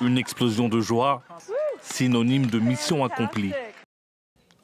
Une explosion de joie, synonyme de mission accomplie.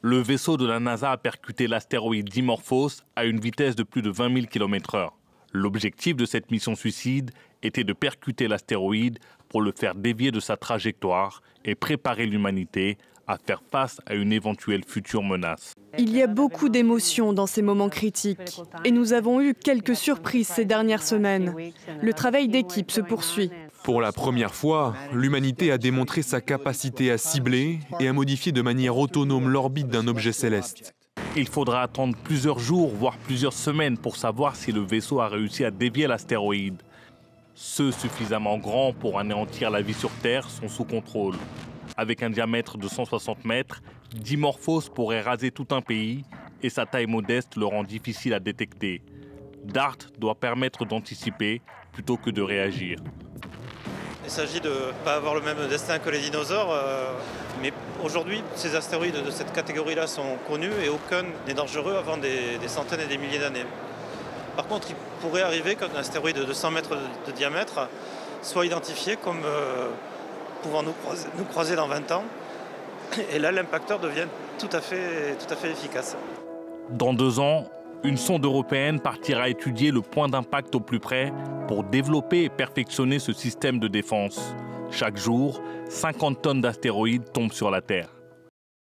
Le vaisseau de la NASA a percuté l'astéroïde Dimorphos à une vitesse de plus de 20 000 km/h. L'objectif de cette mission suicide était de percuter l'astéroïde pour le faire dévier de sa trajectoire et préparer l'humanité à faire face à une éventuelle future menace. Il y a beaucoup d'émotions dans ces moments critiques et nous avons eu quelques surprises ces dernières semaines. Le travail d'équipe se poursuit. Pour la première fois, l'humanité a démontré sa capacité à cibler et à modifier de manière autonome l'orbite d'un objet céleste. Il faudra attendre plusieurs jours, voire plusieurs semaines pour savoir si le vaisseau a réussi à dévier l'astéroïde. Ceux suffisamment grands pour anéantir la vie sur Terre sont sous contrôle. Avec un diamètre de 160 mètres, Dimorphos pourrait raser tout un pays et sa taille modeste le rend difficile à détecter. DART doit permettre d'anticiper plutôt que de réagir. Il s'agit de ne pas avoir le même destin que les dinosaures, mais aujourd'hui, ces astéroïdes de cette catégorie-là sont connus et aucun n'est dangereux avant des centaines et des milliers d'années. Par contre, il pourrait arriver qu'un astéroïde de 100 mètres de diamètre soit identifié comme pouvant nous croiser dans 20 ans. Et là, l'impacteur devient tout à fait efficace. Dans 2 ans, une sonde européenne partira étudier le point d'impact au plus près pour développer et perfectionner ce système de défense. Chaque jour, 50 tonnes d'astéroïdes tombent sur la Terre.